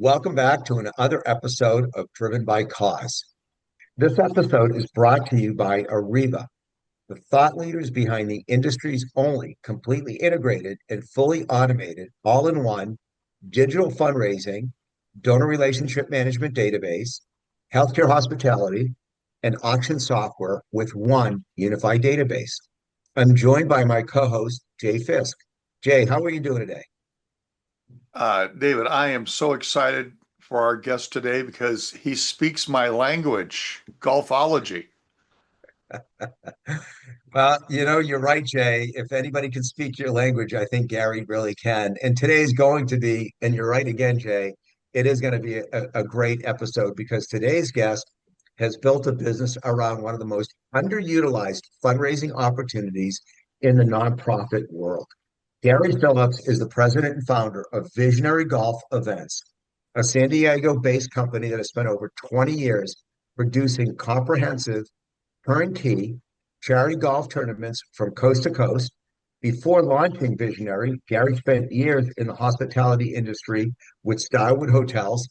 Welcome back to another episode of Driven by Cause. This episode is brought to you by Ariva, the thought leaders behind the industry's only completely integrated and fully automated all-in-one digital fundraising, donor relationship management database, healthcare hospitality, and auction software with one unified database. I'm joined by my co-host, Jay Fisk. Jay, how are you doing today? David, I am so excited for our guest today because he speaks my language, golfology. Well, you're right, Jay. If anybody can speak your language, I think Garry really can. And today's going to be, and you're right again, Jay, it is going to be a great episode because today's guest has built a business around one of the most underutilized fundraising opportunities in the nonprofit world. Garry Phillips is the president and founder of Visionary Golf Events, a San Diego-based company that has spent over 20 years producing comprehensive turnkey charity golf tournaments from coast to coast. Before launching Visionary, Garry spent years in the hospitality industry with Starwood Hotels,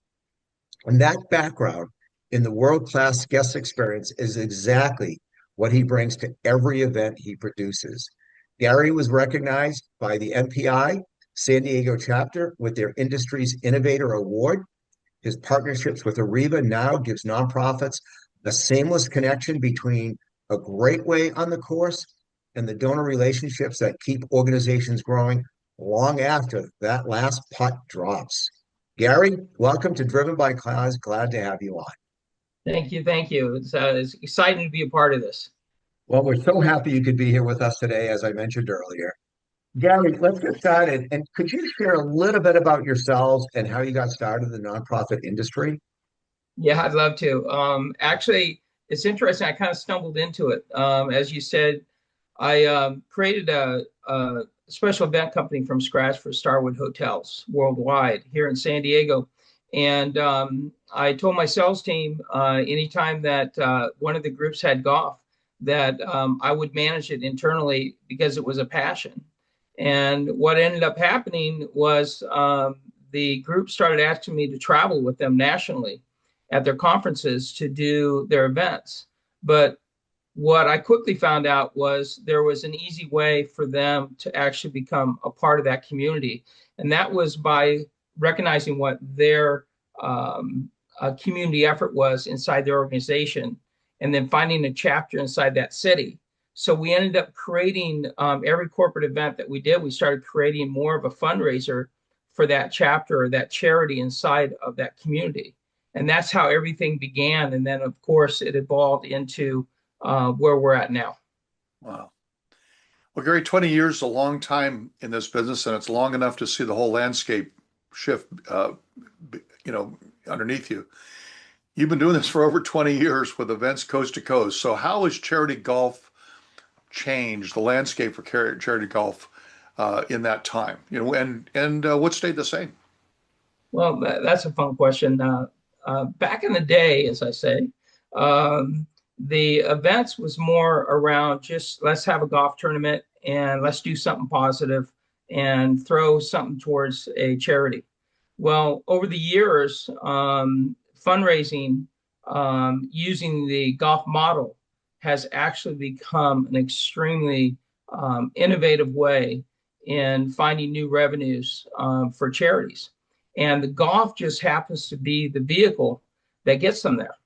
and that background in the world-class guest experience is exactly what he brings to every event he produces. Garry was recognized by the MPI San Diego chapter with their industry's Innovator Award. His partnerships with Ariva now gives nonprofits a seamless connection between a great way on the course and the donor relationships that keep organizations growing long after that last putt drops. Garry, welcome to Driven by Cause. Glad to have you on. Thank you. Thank you. It's exciting to be a part of this. Well, we're so happy you could be here with us today, as I mentioned earlier. Garry, let's get started. And could you share a little bit about yourselves and how you got started in the nonprofit industry? Yeah, I'd love to. Actually, it's interesting. I kind of stumbled into it. As you said, I created a special event company from scratch for Starwood Hotels worldwide here in San Diego. And I told my sales team anytime that one of the groups had golf, that I would manage it internally because it was a passion. And what ended up happening was the group started asking me to travel with them nationally at their conferences to do their events. But what I quickly found out was there was an easy way for them to actually become a part of that community. And that was by recognizing what their community effort was inside their organization and then finding a chapter inside that city. So we ended up creating every corporate event that we did, we started creating more of a fundraiser for that chapter or that charity inside of that community. And that's how everything began. And then, of course, it evolved into where we're at now. Wow. Well, Garry, 20 years is a long time in this business, and it's long enough to see the whole landscape shift, underneath you. You've been doing this for over 20 years with events coast to coast. So how has charity golf changed the landscape for charity golf in that time? And what stayed the same? Well, that's a fun question. Back in the day, as I say, the events was more around just let's have a golf tournament and let's do something positive and throw something towards a charity. Well, over the years, fundraising using the golf model has actually become an extremely innovative way in finding new revenues for charities. And the golf just happens to be the vehicle that gets them there.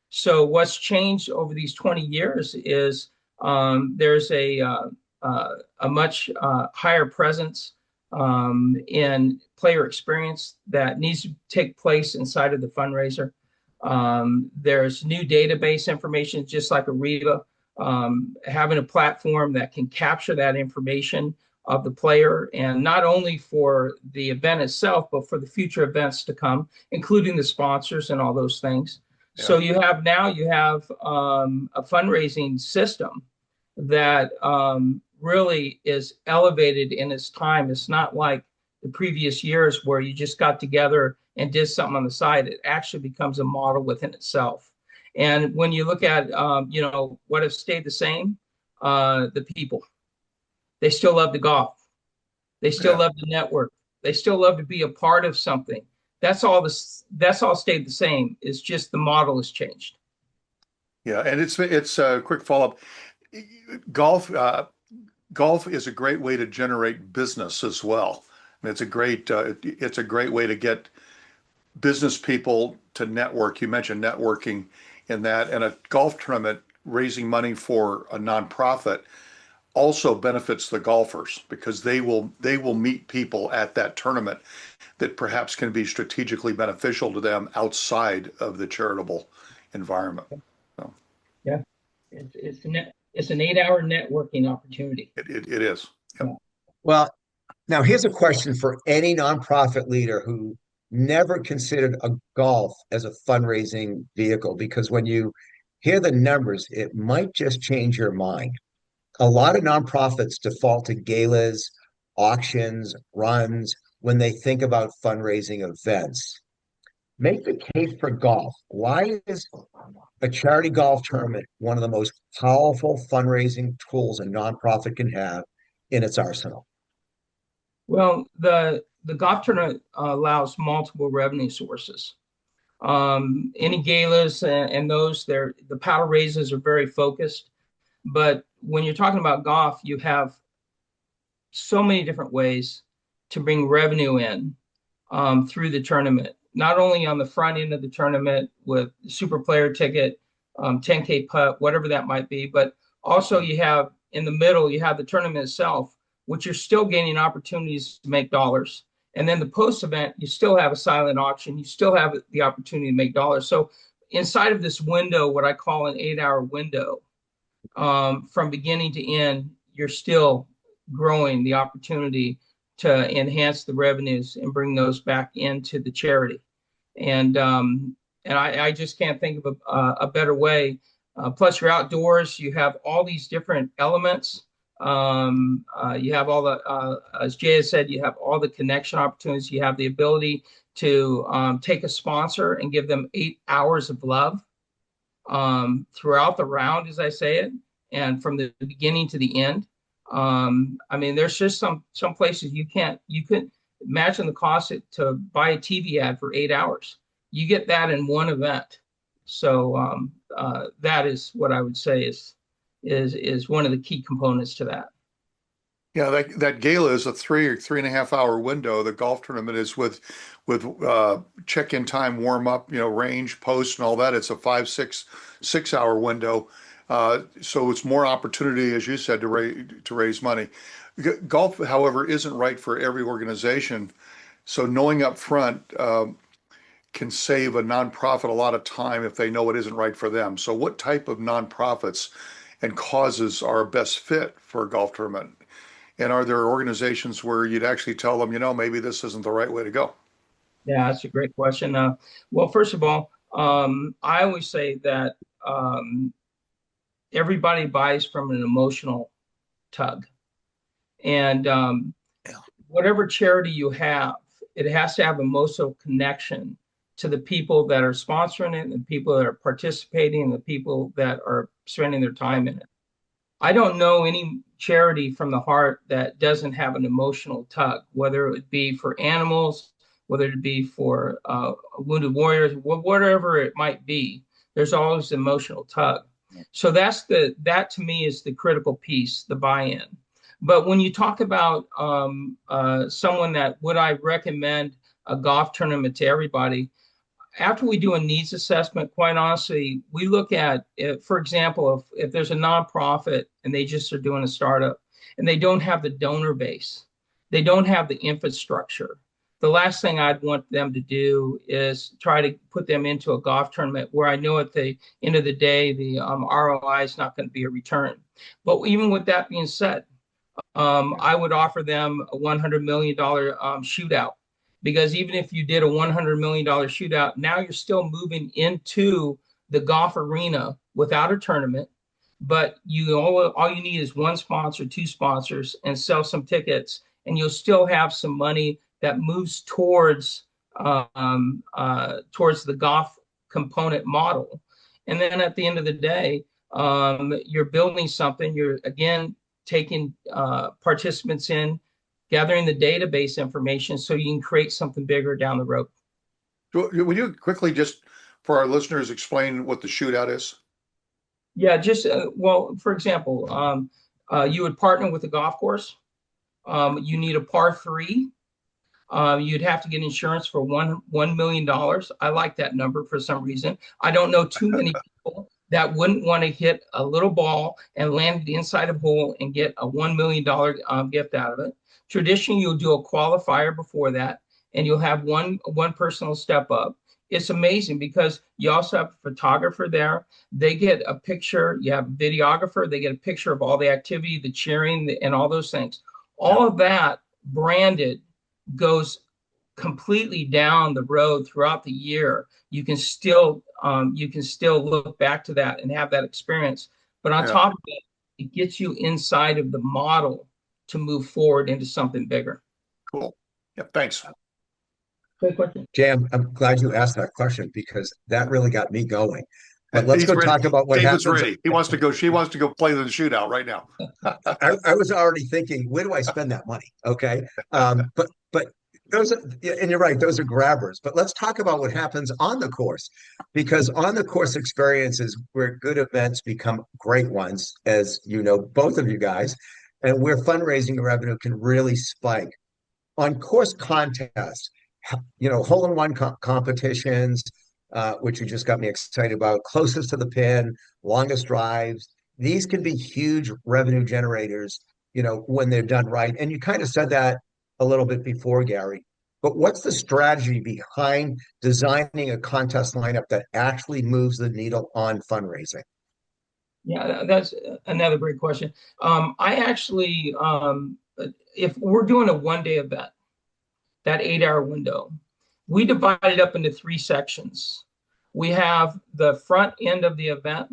So what's changed over these 20 years is there's a much higher presence in player experience that needs to take place inside of the fundraiser. There's new database information, just like Ariva, having a platform that can capture that information of the player, and not only for the event itself, but for the future events to come, including the sponsors and all those things. Yeah. So you have a fundraising system that really is elevated in its time. It's not like the previous years where you just got together and did something on the side. It actually becomes a model within itself. And when you look at, what has stayed the same, the people. They still love the golf. They still love the network. They still love to be a part of something That's all stayed the same. It's just the model has changed. Yeah, and it's a quick follow-up. Golf golf is a great way to generate business as well. I mean, it's a great way to get business people to network. You mentioned networking in that, and a golf tournament raising money for a nonprofit also benefits the golfers because they will meet people at that tournament that perhaps can be strategically beneficial to them outside of the charitable environment. So Yeah, it's an 8 hour networking opportunity. it is. Yep. Yeah. Well, now here's a question for any nonprofit leader who never considered a golf as a fundraising vehicle, because when you hear the numbers, it might just change your mind. A lot of nonprofits default to galas, auctions, runs when they think about fundraising events. Make the case for golf. Why is a charity golf tournament one of the most powerful fundraising tools a nonprofit can have in its arsenal? Well, the golf tournament allows multiple revenue sources. Any galas and those there, the paddle raises are very focused. But when you're talking about golf, you have so many different ways to bring revenue in through the tournament. Not only on the front end of the tournament with super player ticket, 10K putt, whatever that might be, but also you have in the middle, you have the tournament itself, which you're still gaining opportunities to make dollars. And then the post event, you still have a silent auction. You still have the opportunity to make dollars. So inside of this window, what I call an 8 hour window, from beginning to end, you're still growing the opportunity to enhance the revenues and bring those back into the charity. And I just can't think of a better way. Plus, you're outdoors. You have all these different elements. You have all as Jay has said, you have all the connection opportunities. You have the ability to take a sponsor and give them 8 hours of love throughout the round, as I say it, and from the beginning to the end. I mean, there's just some places you could imagine the cost to buy a TV ad for 8 hours. You get that in one event. So that is what I would say is one of the key components to that. Yeah, that gala is a 3 or 3.5 hour window. The golf tournament is with check-in time, warm up, range, post, and all that. It's a 5, 6 hour window. So it's more opportunity, as you said, to raise money. Golf, however, isn't right for every organization. So knowing up front can save a nonprofit a lot of time if they know it isn't right for them. So what type of nonprofits and causes are a best fit for a golf tournament? And are there organizations where you'd actually tell them, maybe this isn't the right way to go? Yeah, that's a great question. Well, first of all, I always say that everybody buys from an emotional tug. And Yeah. whatever charity you have, it has to have emotional connection to the people that are sponsoring it, and the people that are participating, and the people that are spending their time in it. I don't know any charity from the heart that doesn't have an emotional tug, whether it would be for animals, whether it be for wounded warriors, whatever it might be. There's always an emotional tug. So that to me is the critical piece, the buy-in. But when you talk about someone that would I recommend a golf tournament to everybody, after we do a needs assessment, quite honestly, we look at, for example, if there's a nonprofit and they just are doing a startup and they don't have the donor base, they don't have the infrastructure. The last thing I'd want them to do is try to put them into a golf tournament where I know at the end of the day, the ROI is not going to be a return. But even with that being said, I would offer them a $100 million shootout. Because even if you did a $100 million shootout, now you're still moving into the golf arena without a tournament. But all you need is one sponsor, two sponsors, and sell some tickets, and you'll still have some money that moves towards the golf component model. And then at the end of the day, you're building something. You're again taking participants in, gathering the database information so you can create something bigger down the road. Would you quickly just, for our listeners, explain what the shootout is? Yeah, just well, for example, you would partner with a golf course. You need a par three. You'd have to get insurance for $1 million. I like that number for some reason. I don't know too many people that wouldn't want to hit a little ball and land it inside a hole and get a $1 million gift out of it. Traditionally, you'll do a qualifier before that, and you'll have one personal step up. It's amazing because you also have a photographer there. They get a picture. You have a videographer. They get a picture of all the activity, the cheering, and all those things. Yeah. All of that branded goes completely down the road throughout the year. You can still look back to that and have that experience. But on Yeah. top of it, it gets you inside of the model to move forward into something bigger. Cool. Yeah. Thanks. Great question. Jay, I'm glad you asked that question because that really got me going. But let's He's go ready. talk about what David's happens. ready. He wants to go. She wants to go play the shootout right now. I was already thinking, where do I spend that money? Okay. But those are, and you're right, those are grabbers. But let's talk about what happens on the course, because on the course experiences where good events become great ones, as you know, both of you guys, and where fundraising revenue can really spike. On course contests, hole-in-one competitions, which you just got me excited about, closest to the pin, longest drives. These can be huge revenue generators, when they're done right. And you kind of said that a little bit before, Garry. But what's the strategy behind designing a contest lineup that actually moves the needle on fundraising? Yeah, that's another great question. I actually, if we're doing a 1 day event, that 8 hour window, we divide it up into three sections. We have the front end of the event.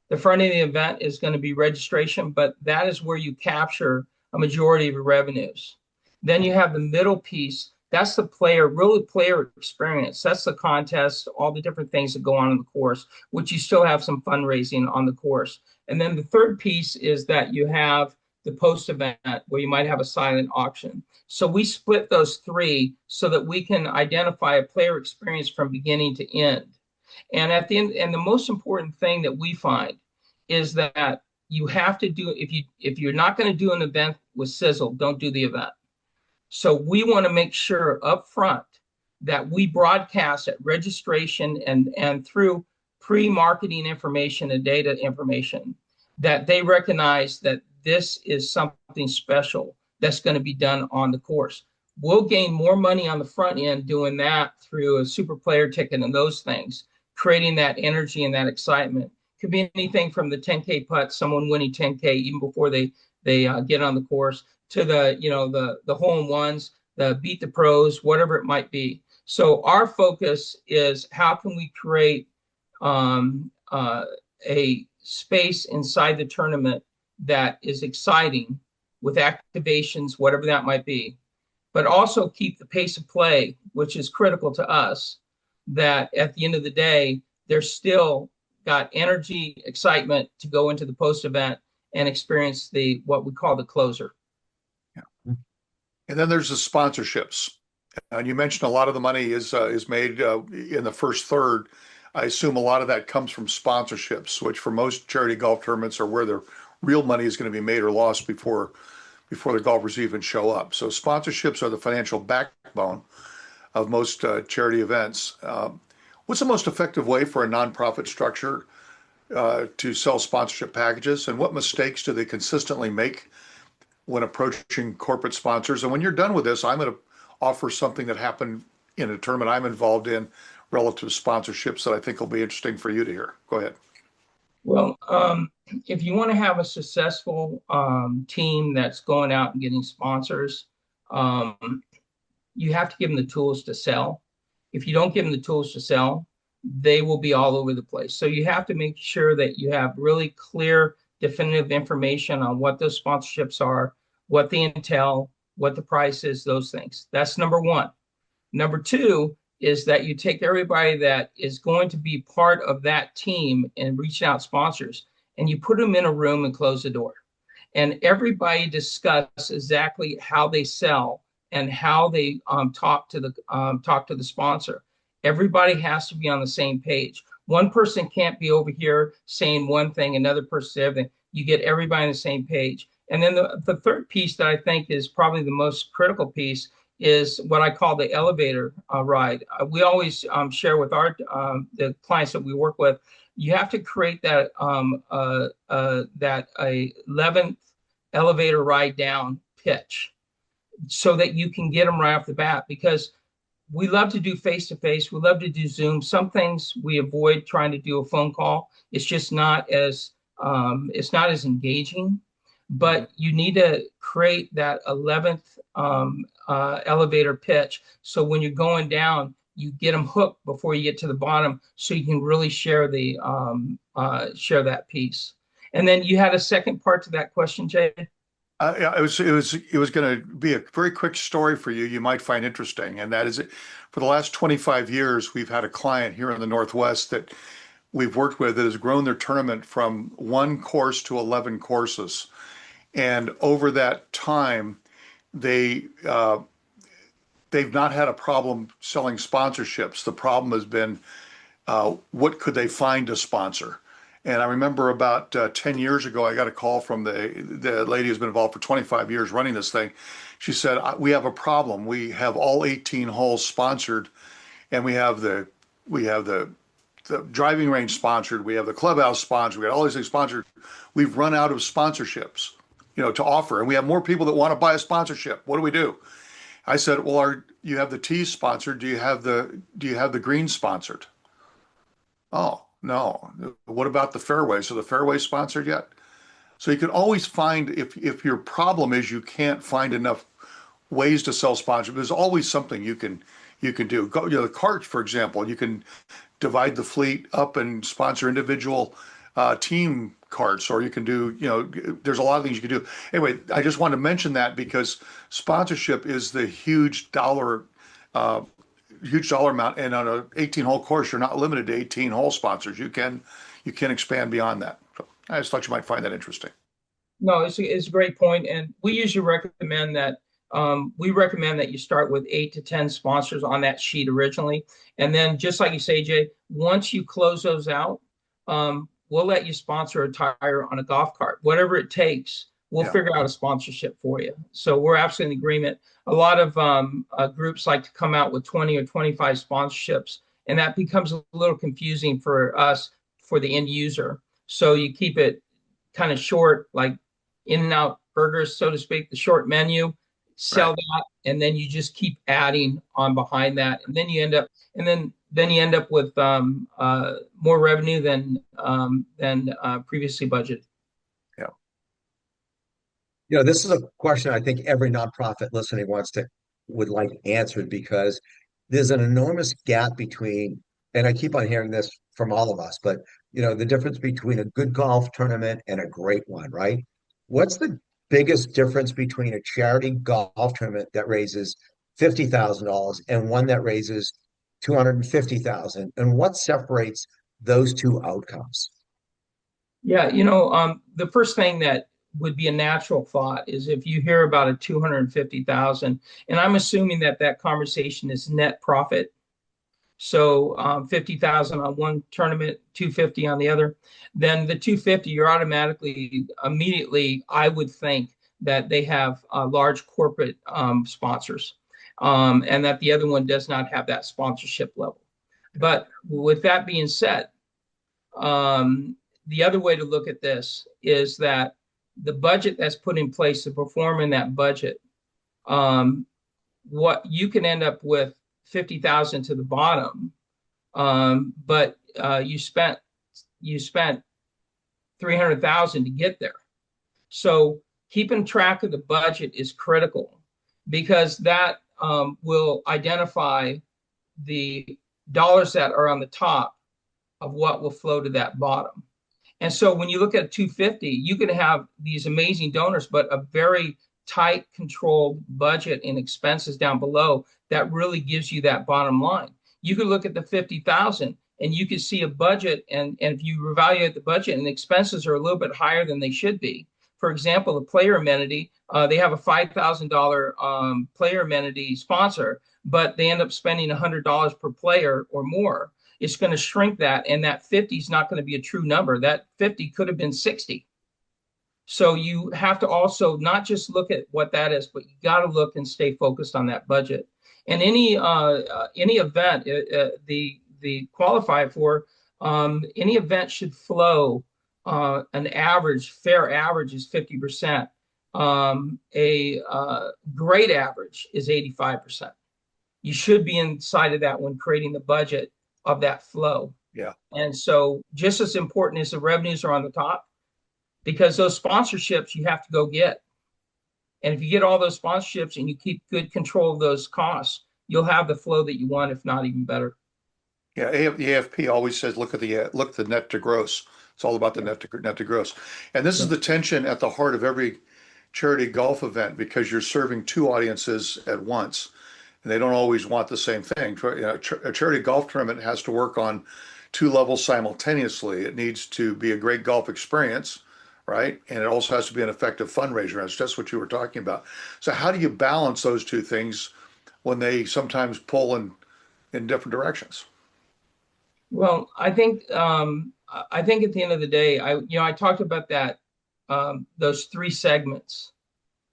The front end of the event is going to be registration, but that is where you capture a majority of your revenues. Then you have the middle piece. That's the player experience. That's the contest, all the different things that go on in the course, which you still have some fundraising on the course. And then the third piece is that you have the post event where you might have a silent auction. So we split those three so that we can identify a player experience from beginning to end. And at the end, and the most important thing that we find is that you have to do, if you're not going to do an event with sizzle, don't do the event. So we want to make sure up front that we broadcast at registration and through pre-marketing information and data information that they recognize that this is something special that's going to be done on the course. We'll gain more money on the front end doing that through a super player ticket and those things, creating that energy and that excitement. Could be anything from the 10K putt, someone winning 10K even before they get on the course, to the hole in ones, the beat the pros, whatever it might be. So our focus is how can we create a space inside the tournament that is exciting with activations, whatever that might be, but also keep the pace of play, which is critical to us, that at the end of the day, they're still got energy, excitement to go into the post event and experience what we call the closer. Yeah. And then there's the sponsorships. And you mentioned a lot of the money is made in the first third. I assume a lot of that comes from sponsorships, which for most charity golf tournaments are where the real money is going to be made or lost before the golfers even show up. So sponsorships are the financial backbone of most charity events. What's the most effective way for a nonprofit structure to sell sponsorship packages, and what mistakes do they consistently make when approaching corporate sponsors? And when you're done with this, I'm going to offer something that happened in a tournament I'm involved in relative to sponsorships that I think will be interesting for you to hear. Go ahead. Well, if you want to have a successful team that's going out and getting sponsors, you have to give them the tools to sell. If you don't give them the tools to sell, they will be all over the place. So you have to make sure that you have really clear, definitive information on what those sponsorships are, what they entail, what the price is, those things. That's number one. Number two is that you take everybody that is going to be part of that team and reaching out sponsors, and you put them in a room and close the door. And everybody discuss exactly how they sell and how they talk to the sponsor. Everybody has to be on the same page. One person can't be over here saying one thing, another person saying everything. You get everybody on the same page. And then the third piece that I think is probably the most critical piece is what I call the elevator ride. We always share with our the clients that we work with. You have to create that 11th elevator ride down pitch so that you can get them right off the bat, because we love to do face to face. We love to do Zoom. Some things we avoid trying to do a phone call. It's not as engaging. But you need to create that 11th elevator pitch. So when you're going down, you get them hooked before you get to the bottom, so you can really share that piece. And then you had a second part to that question, Jay. Yeah, it was going to be a very quick story for you. You might find interesting, and that is, for the last 25 years, we've had a client here in the Northwest that we've worked with that has grown their tournament from one course to 11 courses. And over that time, they they've not had a problem selling sponsorships. The problem has been what could they find to sponsor? And I remember about 10 years ago, I got a call from the lady who's been involved for 25 years running this thing. She said, "We have a problem. We have all 18 holes sponsored, and we have the driving range sponsored. We have the clubhouse sponsored. We got all these things sponsored. We've run out of sponsorships, to offer, and we have more people that want to buy a sponsorship. What do we do?" I said, "Well, you have the tees sponsored? Do you have the greens sponsored?" "Oh, no." "What about the fairways? So the fairways sponsored yet?" So you can always find, if your problem is you can't find enough ways to sell sponsorship, there's always something you can do. Go, the carts, for example, you can divide the fleet up and sponsor individual team carts, or you can do, there's a lot of things you can do. Anyway, I just want to mention that because sponsorship is the huge dollar amount, and on a 18-hole course, you're not limited to 18 hole sponsors. You can expand beyond that. So I just thought you might find that interesting. No, it's a great point, and we recommend that you start with 8 to 10 sponsors on that sheet originally, and then just like you say, Jay, once you close those out, we'll let you sponsor a tire on a golf cart, whatever it takes. We'll Yeah. figure out a sponsorship for you. So we're absolutely in agreement. A lot of groups like to come out with 20 or 25 sponsorships, and that becomes a little confusing for us, for the end user. So you keep it kind of short, like In-N-Out burgers, so to speak, the short menu, sell Right. that, and then you just keep adding on behind that, and then you end up with more revenue than previously budgeted. Yeah. This is a question I think every nonprofit listening would like answered, because there's an enormous gap between, and I keep on hearing this from all of us, but the difference between a good golf tournament and a great one, right? What's the biggest difference between a charity golf tournament that raises $50,000 and one that raises 250,000? And what separates those two outcomes? Yeah, the first thing that would be a natural thought is if you hear about a 250,000, and I'm assuming that conversation is net profit. So 50,000 on one tournament, 250 on the other. Then the 250, you're immediately, I would think that they have large corporate sponsors, and that the other one does not have that sponsorship level. But with that being said, the other way to look at this is that the budget that's put in place to perform in that budget, what you can end up with 50,000 to the bottom, but you spent 300,000 to get there. So keeping track of the budget is critical, because that will identify the dollars that are on the top of what will flow to that bottom. And so when you look at 250, you can have these amazing donors, but a very tight, controlled budget and expenses down below that really gives you that bottom line. You could look at the 50,000 and you could see a budget, and if you evaluate the budget and the expenses are a little bit higher than they should be. For example, the player amenity, they have a $5,000 player amenity sponsor, but they end up spending $100 per player or more. It's going to shrink that, and that 50 is not going to be a true number. That 50 could have been 60. So you have to also not just look at what that is, but you got to look and stay focused on that budget. And any event, the qualify for any event should flow. An average, fair average is 50%. A great average is 85%. You should be inside of that when creating the budget of that flow. Yeah. And so just as important as the revenues are on the top, because those sponsorships you have to go get. And if you get all those sponsorships and you keep good control of those costs, you'll have the flow that you want, if not even better. Yeah, the AFP always says look at the net to gross. It's all about the net to gross. And this is the tension at the heart of every charity golf event because you're serving two audiences at once, and they don't always want the same thing. A charity golf tournament has to work on two levels simultaneously. It needs to be a great golf experience, right? And it also has to be an effective fundraiser. That's just what you were talking about. So how do you balance those two things when they sometimes pull in different directions? Well, I think at the end of the day, I talked about that those three segments.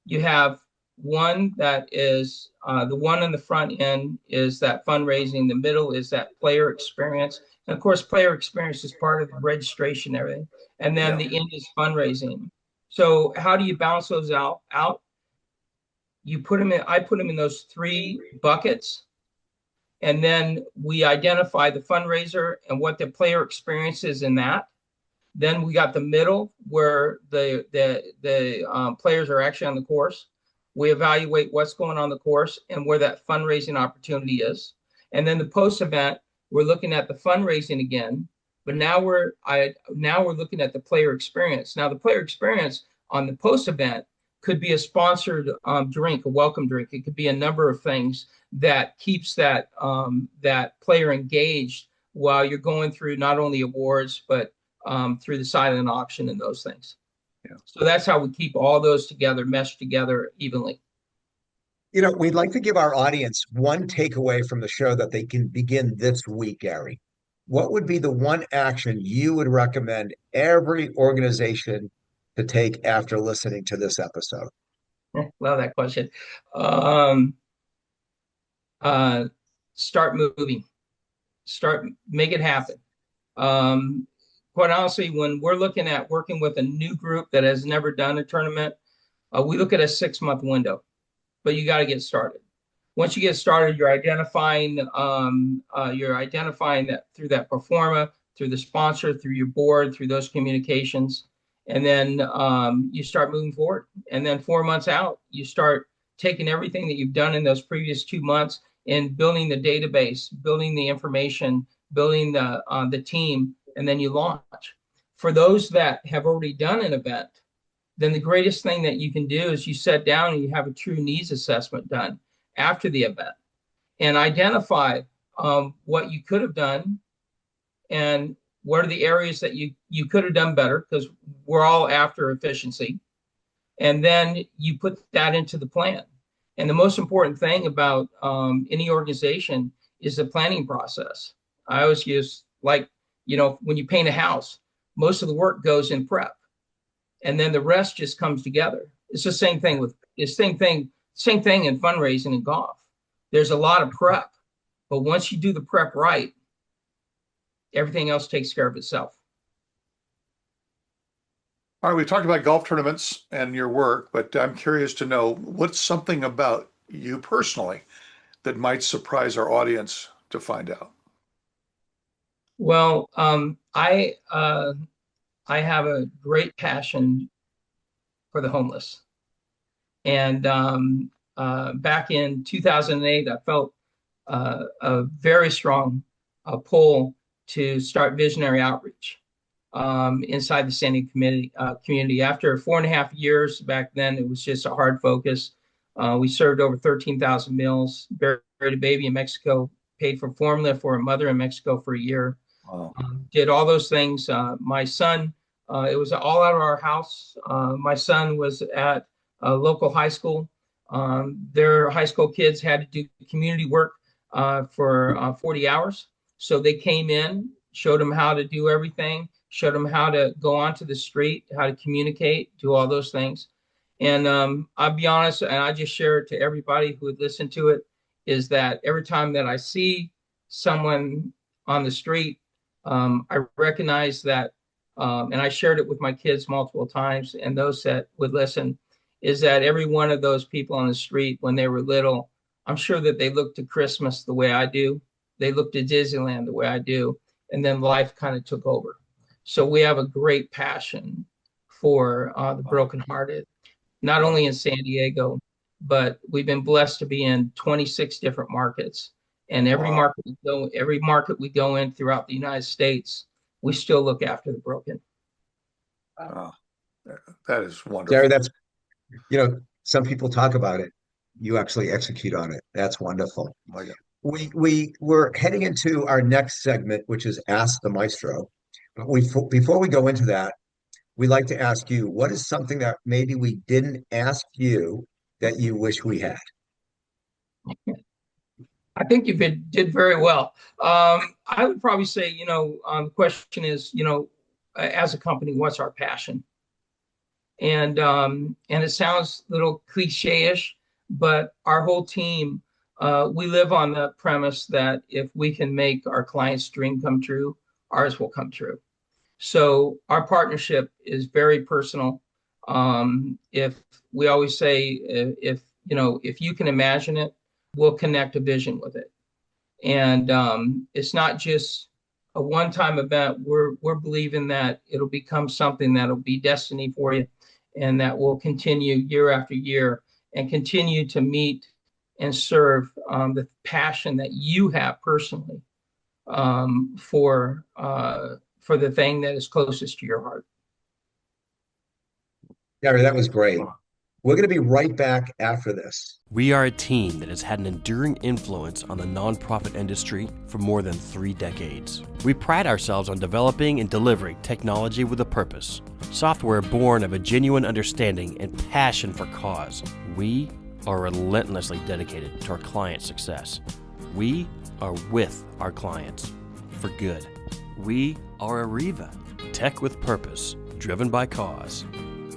You have one that is the one in the front end is that fundraising. The middle is that player experience, and of course, player experience is part of the registration and everything. And then Yeah. the end is fundraising. So how do you balance those out? You put them in. I put them in those three buckets, and then we identify the fundraiser and what the player experience is in that. Then we got the middle where the players are actually on the course. We evaluate what's going on the course and where that fundraising opportunity is. And then the post event, we're looking at the fundraising again, but now we're looking at the player experience. Now the player experience on the post event could be a sponsored drink, a welcome drink. It could be a number of things that keeps that player engaged while you're going through not only awards but through the silent auction and those things. Yeah. So that's how we keep all those together, meshed together evenly. We'd like to give our audience one takeaway from the show that they can begin this week, Gary. What would be the one action you would recommend every organization to take after listening to this episode? Love that question. Um, uh, Start moving, make it happen. Um, Quite honestly, when we're looking at working with a new group that has never done a tournament, we look at a 6-month window, but you got to get started. Once you get started, you're identifying that through that pro forma, through the sponsor, through your board, through those communications, and then you start moving forward. And then 4 months out, you start taking everything that you've done in those previous 2 months and building the database, building the information, building the team, and then you launch. For those that have already done an event, then the greatest thing that you can do is you sit down and you have a true needs assessment done after the event and identify what you could have done and what are the areas that you could have done better, because we're all after efficiency. And then you put that into the plan. And the most important thing about any organization is the planning process. I always use, like, when you paint a house, most of the work goes in prep, and then the rest just comes together. It's the same thing in fundraising and golf. There's a lot of prep, but once you do the prep right, everything else takes care of itself. All right, we talked about golf tournaments and your work, but I'm curious to know what's something about you personally that might surprise our audience to find out. Well, I have a great passion for the homeless. And back in 2008, I felt a very strong pull to start visionary outreach inside the San Diego community. After 4.5 years back then, it was just a hard focus. We served over 13,000 meals, buried a baby in Mexico, paid for formula for a mother in Mexico for a year. Wow. Did all those things. My son, it was all out of our house. My son was at a local high school. Their high school kids had to do community work for 40 hours. So they came in, showed them how to do everything, showed them how to go onto the street, how to communicate, do all those things. And I'll be honest, and I just share it to everybody who would listen to it, is that every time that I see someone on the street, I recognize that, and I shared it with my kids multiple times, and those that would listen, is that every one of those people on the street when they were little, I'm sure that they looked to Christmas the way I do. They looked at Disneyland the way I do. And then life kind of took over. So we have a great passion for the brokenhearted, not only in San Diego, but we've been blessed to be in 26 different markets. And Wow. every market we go in throughout the United States, we still look after the broken. Uh, that is Gary, wonderful. that's, some people talk about it. You actually execute on it. That's wonderful. My God. We're heading into our next segment, which is Ask the Maestro. But before we go into that, we'd like to ask you, what is something that maybe we didn't ask you that you wish we had? I think did very well. I would probably say, the question is, as a company, what's our passion? And it sounds a little cliche-ish, but our whole team, we live on the premise that if we can make our clients' dream come true, ours will come true. So our partnership is very personal. If we always say, if you can imagine it, we'll connect a vision with it. And it's not just a one-time event. We're believing that it'll become something that'll be destiny for you, and that will continue year after year and continue to meet and serve the passion that you have personally for the thing that is closest to your heart. Gary, that was great. We're going to be right back after this. We are a team that has had an enduring influence on the nonprofit industry for more than 3 decades. We pride ourselves on developing and delivering technology with a purpose, software born of a genuine understanding and passion for cause. We are relentlessly dedicated to our client success. We are with our clients for good. We are Arriva, tech with purpose, driven by cause.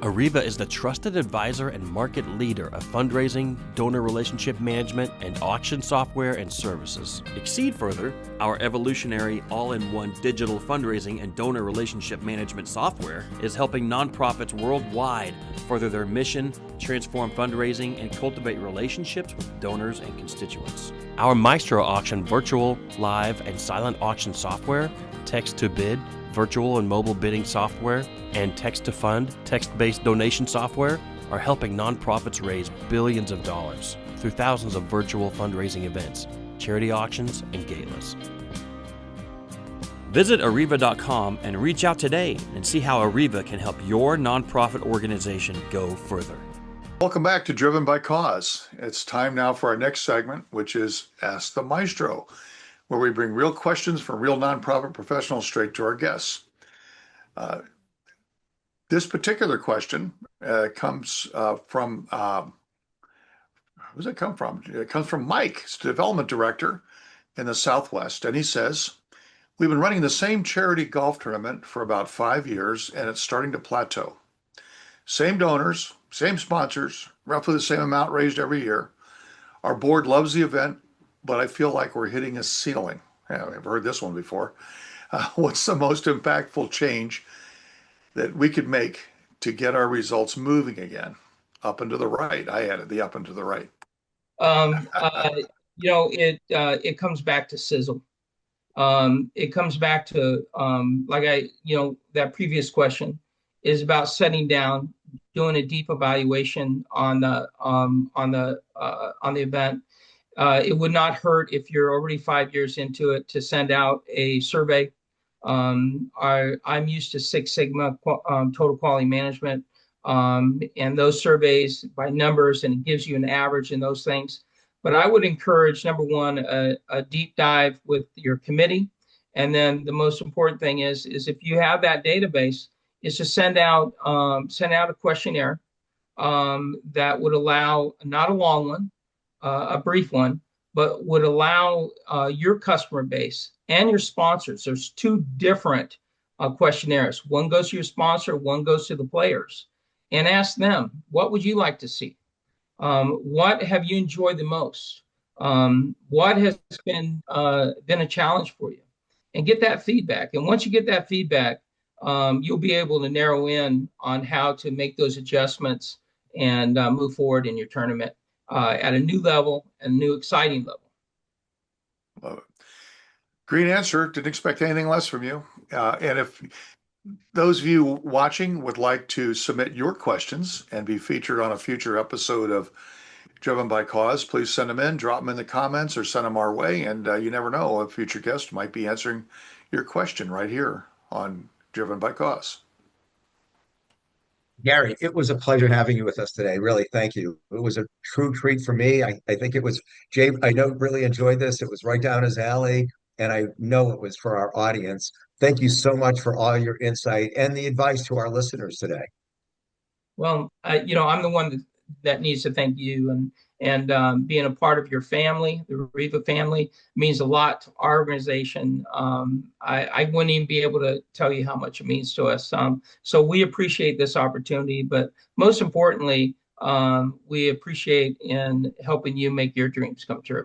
Arriva is the trusted advisor and market leader of fundraising, donor relationship management, and auction software and services. Exceed further, our evolutionary all-in-one digital fundraising and donor relationship management software is helping nonprofits worldwide further their mission, transform fundraising, and cultivate relationships with donors and constituents. Our Maestro Auction virtual, live, and silent auction software, text-to-bid, virtual and mobile bidding software, and text-to-fund, text-based donation software are helping nonprofits raise billions of dollars through thousands of virtual fundraising events, charity auctions, and galas. Visit Arriva.com and reach out today and see how Arriva can help your nonprofit organization go further. Welcome back to Driven by Cause. It's time now for our next segment, which is Ask the Maestro, where we bring real questions from real nonprofit professionals straight to our guests. This particular question comes from, who does it come from? It comes from Mike, he's the development director in the Southwest. And he says, we've been running the same charity golf tournament for about 5 years, and it's starting to plateau. Same donors, same sponsors, roughly the same amount raised every year. Our board loves the event, but I feel like we're hitting a ceiling. Yeah, I've heard this one before. What's the most impactful change that we could make to get our results moving again? Up and to the right. I added the up and to the right. It comes back to sizzle. It comes back to that previous question is about setting down, doing a deep evaluation on the event. It would not hurt if you're already 5 years into it to send out a survey. I'm used to Six Sigma total quality management, and those surveys by numbers, and it gives you an average in those things. But I would encourage, number one, a deep dive with your committee, and then the most important thing is if you have that database, is to send out a questionnaire that would allow not a long one, a brief one, but would allow your customer base and your sponsors. There's two different questionnaires. One goes to your sponsor, one goes to the players, and ask them, what would you like to see? What have you enjoyed the most? What has been a challenge for you? And get that feedback. And once you get that feedback, you'll be able to narrow in on how to make those adjustments and move forward in your tournament at a new level and new exciting level. Love it. Great answer. Didn't expect anything less from you. And if those of you watching would like to submit your questions and be featured on a future episode of Driven by Cause, please send them in, drop them in the comments, or send them our way. And you never know, a future guest might be answering your question right here on Driven by Cause. Garry, it was a pleasure having you with us today. Really, thank you. It was a true treat for me. I think it was, Jay, I know really enjoyed this. It was right down his alley, and I know it was for our audience. Thank you so much for all your insight and the advice to our listeners today. Well, I'm the one that needs to thank you, and being a part of your family, the Riva family, means a lot to our organization. I wouldn't even be able to tell you how much it means to us. So we appreciate this opportunity, but most importantly, we appreciate in helping you make your dreams come true.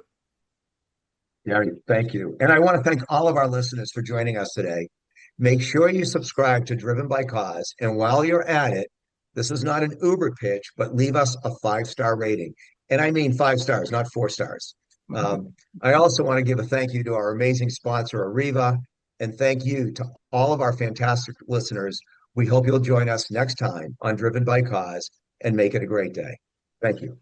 Garry, thank you. And I want to thank all of our listeners for joining us today. Make sure you subscribe to Driven by Cause. And while you're at it, this is not an Uber pitch, but leave us a 5-star rating. And I mean 5 stars, not 4 stars. I also want to give a thank you to our amazing sponsor, Arriva, and thank you to all of our fantastic listeners. We hope you'll join us next time on Driven by Cause and make it a great day. Thank you.